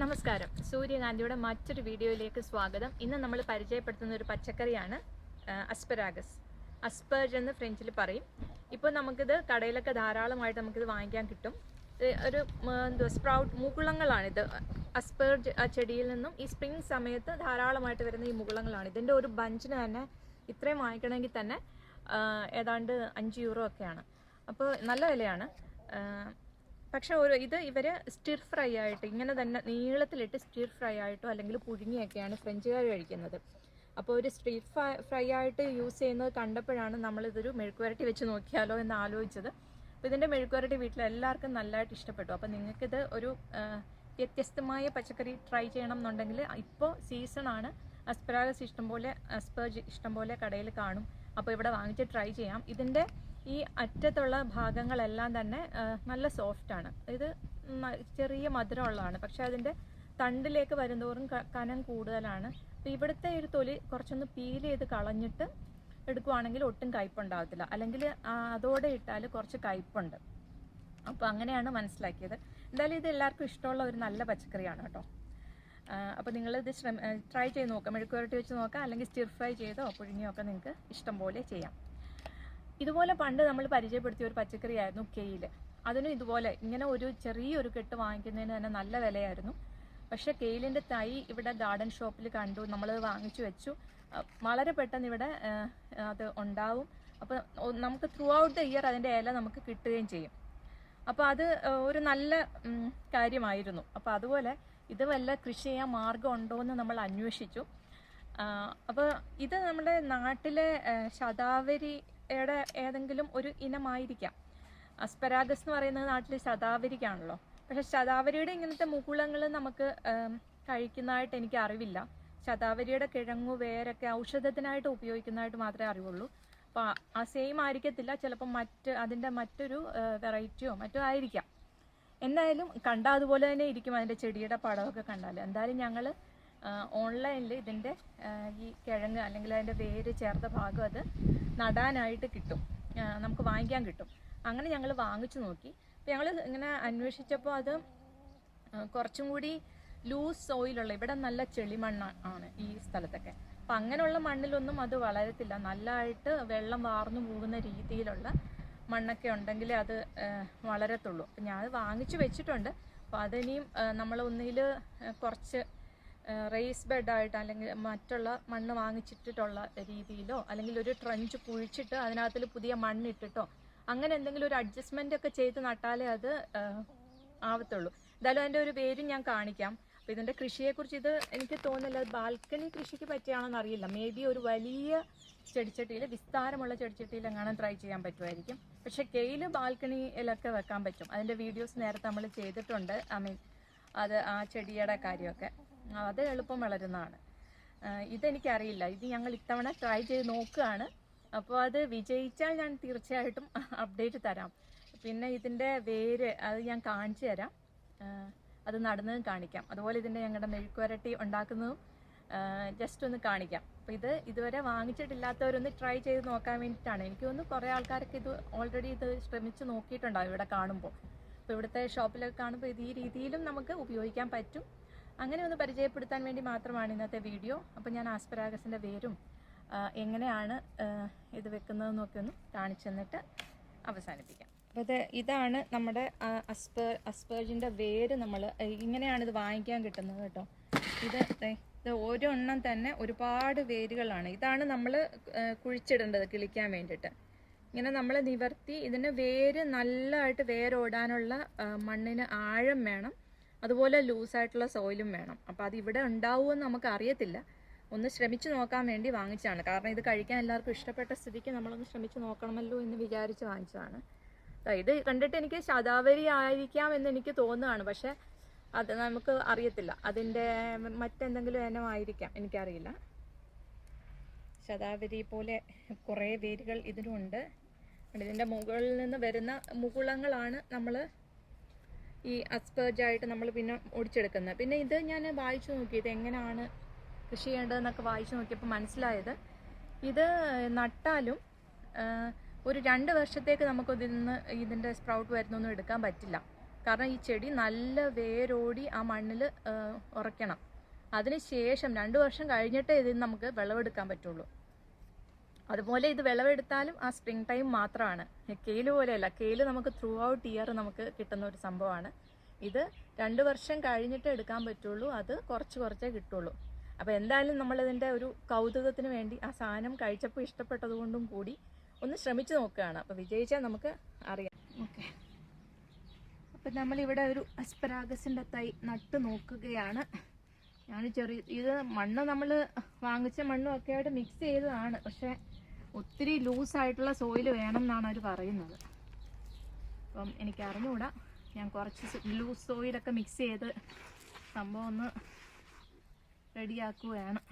നമസ്കാരം. സൂര്യകാന്തിയുടെ മറ്റൊരു വീഡിയോയിലേക്ക് സ്വാഗതം. ഇന്ന് നമ്മൾ പരിചയപ്പെടുത്തുന്ന ഒരു പച്ചക്കറിയാണ് അസ്പരാഗസ്. അസ്പെർജ് എന്ന് ഫ്രഞ്ചിൽ പറയും. ഇപ്പോൾ നമുക്കിത് കടയിലൊക്കെ ധാരാളമായിട്ട് നമുക്കിത് വാങ്ങിക്കാൻ കിട്ടും. ഒരു സ്പ്രൗട്ട് മുകുളങ്ങളാണിത്. അസ്പെർജ് ചെടിയിൽ നിന്നും ഈ സ്പ്രിംഗ് സമയത്ത് ധാരാളമായിട്ട് വരുന്ന ഈ മുകുളങ്ങളാണ്. ഇതിൻ്റെ ഒരു ബഞ്ചിന് തന്നെ ഇത്രയും വാങ്ങിക്കണമെങ്കിൽ തന്നെ ഏതാണ്ട് 5 യൂറോ ഒക്കെയാണ്. അപ്പോൾ നല്ല വിലയാണ്. പക്ഷെ ഇത് ഇവർ സ്റ്റിർ ഫ്രൈ ആയിട്ട് ഇങ്ങനെ തന്നെ നീളത്തിലിട്ട് സ്റ്റിർ ഫ്രൈ ആയിട്ടോ അല്ലെങ്കിൽ പുഴുങ്ങിയൊക്കെയാണ് ഫ്രഞ്ചുകാർ കഴിക്കുന്നത്. അപ്പോൾ ഒരു സ്റ്റിർ ഫ്രൈ ആയിട്ട് യൂസ് ചെയ്യുന്നത് കണ്ടപ്പോഴാണ് നമ്മളിതൊരു മെഴുക്കുവരട്ടി വെച്ച് നോക്കിയാലോ എന്ന് ആലോചിച്ചത്. അപ്പോൾ ഇതിൻ്റെ മെഴുക്കുവരട്ടി വീട്ടിലെല്ലാവർക്കും നല്ലതായിട്ട് ഇഷ്ടപ്പെട്ടു. അപ്പോൾ നിങ്ങൾക്കിത് ഒരു വ്യത്യസ്തമായ പച്ചക്കറി ട്രൈ ചെയ്യണം എന്നുണ്ടെങ്കിൽ ഇപ്പോൾ സീസണാണ്. അസ്പരാഗസ് അസ്പെർജ് ഇഷ്ടംപോലെ കടയിൽ കാണും. അപ്പോൾ ഇവിടെ വാങ്ങിച്ച് ട്രൈ ചെയ്യാം. ഇതിൻ്റെ ഈ അറ്റത്തുള്ള ഭാഗങ്ങളെല്ലാം തന്നെ നല്ല സോഫ്റ്റാണ്. ഇത് ചെറിയ മധുരമുള്ളതാണ്. പക്ഷെ അതിൻ്റെ തണ്ടിലേക്ക് വരുന്തോറും കനം കൂടുതലാണ്. അപ്പോൾ ഇവിടുത്തെ ഒരു തൊലി കുറച്ചൊന്ന് പീൽ ചെയ്ത് കളഞ്ഞിട്ട് എടുക്കുവാണെങ്കിൽ ഒട്ടും കയ്പുണ്ടാകത്തില്ല. അല്ലെങ്കിൽ അതോടെ ഇട്ടാൽ കുറച്ച് കയ്പുണ്ട്. അപ്പോൾ അങ്ങനെയാണ് മനസ്സിലാക്കിയത്. എന്തായാലും ഇത് എല്ലാവർക്കും ഇഷ്ടമുള്ള ഒരു നല്ല പച്ചക്കറിയാണ് കേട്ടോ. അപ്പോൾ നിങ്ങളിത് ട്രൈ ചെയ്ത് നോക്കാം. മെഴുക്കുവരട്ടി വെച്ച് നോക്കാം, അല്ലെങ്കിൽ സ്റ്റിർ ഫ്രൈ ചെയ്തോ പുഴുങ്ങിയോ ഒക്കെ നിങ്ങൾക്ക് ഇഷ്ടം പോലെ ചെയ്യാം. ഇതുപോലെ പണ്ട് നമ്മൾ പരിചയപ്പെടുത്തിയ ഒരു പച്ചക്കറിയായിരുന്നു കെയിൽ. അതിനും ഇതുപോലെ ഇങ്ങനെ ഒരു ചെറിയൊരു കെട്ട് വാങ്ങിക്കുന്നതിന് തന്നെ നല്ല വിലയായിരുന്നു. പക്ഷേ കെയിലിൻ്റെ തൈ ഇവിടെ ഗാർഡൻ ഷോപ്പിൽ കണ്ടു. നമ്മളത് വാങ്ങിച്ചു വെച്ചു. വളരെ പെട്ടെന്ന് ഇവിടെ അത് ഉണ്ടാവും. അപ്പോൾ നമുക്ക് ത്രൂ ഔട്ട് ദ ഇയർ അതിൻ്റെ ഇല നമുക്ക് കിട്ടുകയും ചെയ്യും. അപ്പോൾ അത് ഒരു നല്ല കാര്യമായിരുന്നു. അപ്പോൾ അതുപോലെ ഇത് വല്ല കൃഷി ചെയ്യാൻ മാർഗം ഉണ്ടോ എന്ന് നമ്മൾ അന്വേഷിച്ചു. അപ്പോൾ ഇത് നമ്മുടെ നാട്ടിലെ ശതാവരിയുടെ ഏതെങ്കിലും ഒരു ഇനമായിരിക്കാം. അസ്പരാഗസ് എന്ന് പറയുന്നത് നാട്ടിൽ ശതാവരിക്കാണല്ലോ. പക്ഷെ ശതാവരിയുടെ ഇങ്ങനത്തെ മുകുളങ്ങൾ നമുക്ക് കഴിക്കുന്നതായിട്ട് എനിക്ക് അറിവില്ല. ശതാവരിയുടെ കിഴങ്ങു വേരൊക്കെ ഔഷധത്തിനായിട്ട് ഉപയോഗിക്കുന്നതായിട്ട് മാത്രമേ അറിവുള്ളൂ. അപ്പോൾ ആ സെയിം ആയിരിക്കത്തില്ല, ചിലപ്പോൾ അതിൻ്റെ മറ്റൊരു വെറൈറ്റിയോ മറ്റോ ആയിരിക്കാം. എന്തായാലും കണ്ടാൽ അതുപോലെ തന്നെ ഇരിക്കും അതിൻ്റെ ചെടിയുടെ പടമൊക്കെ കണ്ടാൽ. എന്തായാലും ഞങ്ങൾ ഓൺലൈനിൽ ഇതിൻ്റെ ഈ കിഴങ്ങ് അല്ലെങ്കിൽ അതിൻ്റെ വേര് ചേർത്ത ഭാഗം അത് നടാനായിട്ട് കിട്ടും, നമുക്ക് വാങ്ങിക്കാൻ കിട്ടും. അങ്ങനെ ഞങ്ങൾ വാങ്ങിച്ചു നോക്കി. അപ്പോൾ ഞങ്ങൾ ഇങ്ങനെ അന്വേഷിച്ചപ്പോൾ അത് കുറച്ചും കൂടി ലൂസ് സോയിലുള്ള, ഇവിടെ നല്ല ചെളിമണ്ണാണ് ഈ സ്ഥലത്തൊക്കെ. അപ്പം അങ്ങനെയുള്ള മണ്ണിലൊന്നും അത് വളരത്തില്ല. നല്ലതായിട്ട് വെള്ളം വാർന്നു പോകുന്ന രീതിയിലുള്ള മണ്ണൊക്കെ ഉണ്ടെങ്കിലേ അത് വളരത്തുള്ളൂ. അപ്പം ഞാൻ വാങ്ങിച്ചു വെച്ചിട്ടുണ്ട്. അപ്പോൾ അതിനിയും നമ്മൾ ഒന്നിൽ കുറച്ച് റേസ് ബെഡായിട്ട് അല്ലെങ്കിൽ മറ്റുള്ള മണ്ണ് വാങ്ങിച്ചിട്ടിട്ടുള്ള രീതിയിലോ അല്ലെങ്കിൽ ഒരു ട്രഞ്ച് കുഴിച്ചിട്ട് അതിനകത്തിൽ പുതിയ മണ്ണിട്ടിട്ടോ അങ്ങനെ എന്തെങ്കിലും ഒരു അഡ്ജസ്റ്റ്മെൻ്റ് ഒക്കെ ചെയ്ത് നട്ടാലേ അത് ആവത്തുള്ളൂ. എന്തായാലും അതിൻ്റെ ഒരു പേരും ഞാൻ കാണിക്കാം. അപ്പോൾ ഇതിൻ്റെ കൃഷിയെക്കുറിച്ച് ഇത് എനിക്ക് തോന്നുന്നില്ല ബാൽക്കണി കൃഷിക്ക് പറ്റിയാണെന്ന് അറിയില്ല. മേ ബി ഒരു വലിയ ചെടിച്ചട്ടിയിൽ, വിസ്താരമുള്ള ചെടിച്ചട്ടിയിൽ എങ്ങാനും ട്രൈ ചെയ്യാൻ പറ്റുമായിരിക്കും. പക്ഷേ കെയിൽ ബാൽക്കണിയിലൊക്കെ വെക്കാൻ പറ്റും. അതിൻ്റെ വീഡിയോസ് നേരത്തെ നമ്മൾ ചെയ്തിട്ടുണ്ട്. അത് ആ ചെടിയുടെ കാര്യമൊക്കെ അത് എളുപ്പം വളരുന്നതാണ്. ഇതെനിക്കറിയില്ല. ഇത് ഞങ്ങൾ ഇത്തവണ ട്രൈ ചെയ്ത് നോക്കുകയാണ്. അപ്പോൾ അത് വിജയിച്ചാൽ ഞാൻ തീർച്ചയായിട്ടും അപ്ഡേറ്റ് തരാം. പിന്നെ ഇതിൻ്റെ വേര് അത് ഞാൻ കാണിച്ചു തരാം, അത് നടുന്നതും കാണിക്കാം. അതുപോലെ ഇതിൻ്റെ ഞങ്ങളുടെ മെഴുക്കുവരട്ടി ഉണ്ടാക്കുന്നതും ജസ്റ്റ് ഒന്ന് കാണിക്കാം. അപ്പോൾ ഇത് ഇതുവരെ വാങ്ങിച്ചിട്ടില്ലാത്തവരൊന്ന് ട്രൈ ചെയ്ത് നോക്കാൻ വേണ്ടിയിട്ടാണ്. എനിക്ക് തോന്നുന്നു കുറേ ആൾക്കാരൊക്കെ ഇത് ഓൾറെഡി ഇത് ശ്രമിച്ച് നോക്കിയിട്ടുണ്ടാവും ഇവിടെ കാണുമ്പോൾ. അപ്പോൾ ഇവിടുത്തെ ഷോപ്പിലൊക്കെ കാണുമ്പോൾ ഇത് ഈ രീതിയിലും നമുക്ക് ഉപയോഗിക്കാൻ പറ്റും. അങ്ങനെ ഒന്ന് പരിചയപ്പെടുത്താൻ വേണ്ടി മാത്രമാണ് ഇന്നത്തെ വീഡിയോ. അപ്പോൾ ഞാൻ ആസ്പരാഗസിൻ്റെ വേരും എങ്ങനെയാണ് ഇത് വെക്കുന്നതെന്നൊക്കെ ഒന്ന് കാണിച്ചു തന്നിട്ട് അവസാനിപ്പിക്കാം. അപ്പോൾ ഇതാണ് നമ്മുടെ അസ്പെർജിൻ്റെ വേര്. നമ്മൾ ഇങ്ങനെയാണ് ഇത് വാങ്ങിക്കാൻ കിട്ടുന്നത് കേട്ടോ. ഇത് ഓരോണ്ണം തന്നെ ഒരുപാട് വേരുകളാണ്. ഇതാണ് നമ്മൾ കുഴിച്ചിടേണ്ടത് കിളിക്കാൻ വേണ്ടിയിട്ട്. ഇങ്ങനെ നമ്മൾ നിവർത്തി ഇതിന് വേര് നല്ലതായിട്ട് വേരോടാനുള്ള മണ്ണിന് ആഴം വേണം, അതുപോലെ ലൂസായിട്ടുള്ള സോയിലും വേണം. അപ്പോൾ അത് ഇവിടെ ഉണ്ടാവുമെന്ന് നമുക്ക് അറിയത്തില്ല. ഒന്ന് ശ്രമിച്ചു നോക്കാൻ വേണ്ടി വാങ്ങിച്ചതാണ്. കാരണം ഇത് കഴിക്കാൻ എല്ലാവർക്കും ഇഷ്ടപ്പെട്ട സ്ഥിതിക്ക് നമ്മളൊന്ന് ശ്രമിച്ചു നോക്കണമല്ലോ എന്ന് വിചാരിച്ച് വാങ്ങിച്ചതാണ്. ഇത് കണ്ടിട്ട് എനിക്ക് ശതാവരി ആയിരിക്കാം എന്ന് എനിക്ക് തോന്നുകയാണ്. പക്ഷെ അത് നമുക്ക് അറിയത്തില്ല, അതിൻ്റെ മറ്റെന്തെങ്കിലും ഇനമായിരിക്കാം, എനിക്കറിയില്ല. ശതാവരി പോലെ കുറേ വേരുകൾ ഇതിനുണ്ട്. ഇതിൻ്റെ മുകളിൽ നിന്ന് വരുന്ന മുകുളങ്ങളാണ് നമ്മൾ ഈ അസ്പെർജായിട്ട് നമ്മൾ പിന്നെ ഒടിച്ചെടുക്കുന്നത്. പിന്നെ ഇത് ഞാൻ വായിച്ചു നോക്കി, ഇത് എങ്ങനെയാണ് കൃഷി ചെയ്യേണ്ടതെന്നൊക്കെ വായിച്ചു നോക്കിയപ്പോൾ മനസ്സിലായത്, ഇത് നട്ടാലും ഒരു 2 വർഷത്തേക്ക് നമുക്ക് ഇതിൻ്റെ സ്പ്രൗട്ട് വരുന്നൊന്നും എടുക്കാൻ പറ്റില്ല. കാരണം ഈ ചെടി നല്ല വേരോടി ആ മണ്ണിൽ ഉറയ്ക്കണം. അതിനുശേഷം 2 വർഷം കഴിഞ്ഞിട്ടേ ഇതിന് നമുക്ക് വിളവെടുക്കാൻ പറ്റുള്ളൂ. അതുപോലെ ഇത് വിളവെടുത്താലും ആ സ്പ്രിംഗ് ടൈം മാത്രമാണ്. കെയില് പോലെയല്ല, കെയില് നമുക്ക് ത്രൂ ഔട്ട് ഇയർ നമുക്ക് കിട്ടുന്ന ഒരു സംഭവമാണ്. ഇത് 2 വർഷം കഴിഞ്ഞിട്ട് എടുക്കാൻ പറ്റുള്ളൂ, അത് കുറച്ചേ കിട്ടുള്ളൂ. അപ്പോൾ എന്തായാലും നമ്മളിതിൻ്റെ ഒരു കൗതുകത്തിന് വേണ്ടി ആ സാധനം കഴിച്ചപ്പോൾ ഇഷ്ടപ്പെട്ടത് കൊണ്ടും കൂടി ഒന്ന് ശ്രമിച്ചു നോക്കുകയാണ്. അപ്പോൾ വിജയിച്ചാൽ നമുക്ക് അറിയാം. ഓക്കെ, അപ്പം നമ്മളിവിടെ ഒരു അസ്പരാഗസിൻ്റെ തൈ നട്ട് നോക്കുകയാണ്. ഞാൻ ഇത് മണ്ണ് നമ്മൾ വാങ്ങിച്ച മണ്ണും ഒക്കെ ആയിട്ട് മിക്സ് ചെയ്തതാണ്. പക്ഷേ ഒത്തിരി ലൂസായിട്ടുള്ള സോയിൽ വേണം എന്നാണ് അവർ പറയുന്നത്. അപ്പം എനിക്ക് അറിഞ്ഞുകൂടാ. ഞാൻ കുറച്ച് ലൂസ് സോയിലൊക്കെ മിക്സ് ചെയ്ത് സംഭവം ഒന്ന് റെഡിയാക്കുകയാണ്.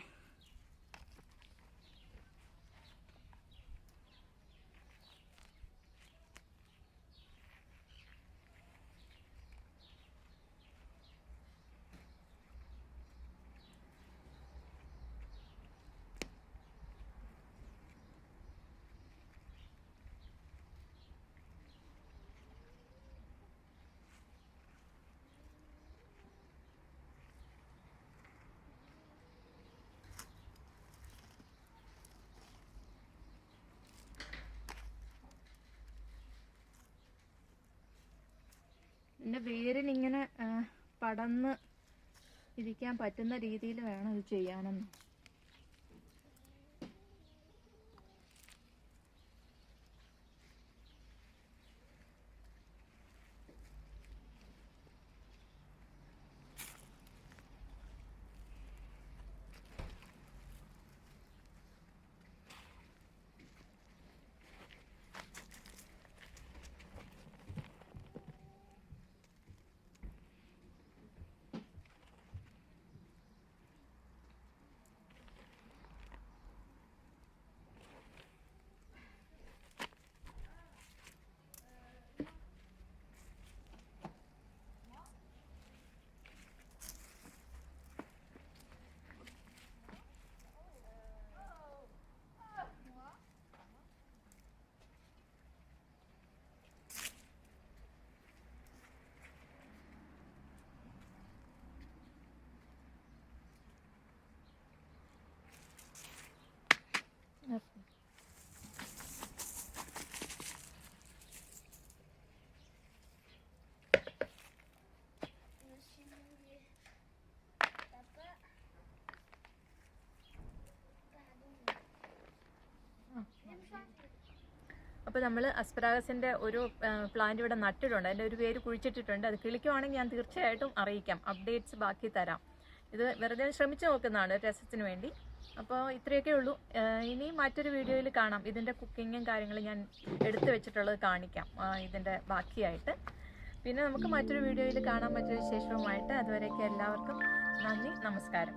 എൻ്റെ വേരിനിങ്ങനെ പടർന്ന് ഇരിക്കാൻ പറ്റുന്ന രീതിയിൽ വേണം ഇത് ചെയ്യാനെന്ന്. അപ്പോൾ നമ്മൾ അസ്പരാഗസിൻ്റെ ഒരു പ്ലാന്റ് ഇവിടെ നട്ടിട്ടുണ്ട്. അതിൻ്റെ ഒരു വേര് കുഴിച്ചിട്ടിട്ടുണ്ട്. അത് കിളിക്കുവാണെങ്കിൽ ഞാൻ തീർച്ചയായിട്ടും അറിയിക്കാം, അപ്ഡേറ്റ്സ് ബാക്കി തരാം. ഇത് വെറുതെ ശ്രമിച്ചു നോക്കുന്നതാണ് രസത്തിന് വേണ്ടി. അപ്പോൾ ഇത്രയൊക്കെ ഉള്ളൂ. ഇനി മറ്റൊരു വീഡിയോയിൽ കാണാം. ഇതിൻ്റെ കുക്കിങ്ങും കാര്യങ്ങളും ഞാൻ എടുത്തു വെച്ചിട്ടുള്ളത് കാണിക്കാം ഇതിൻ്റെ ബാക്കിയായിട്ട്. പിന്നെ നമുക്ക് മറ്റൊരു വീഡിയോയിൽ കാണാൻ, മറ്റൊരു വിശേഷവുമായിട്ട്. അതുവരേക്കും എല്ലാവർക്കും നന്ദി, നമസ്കാരം.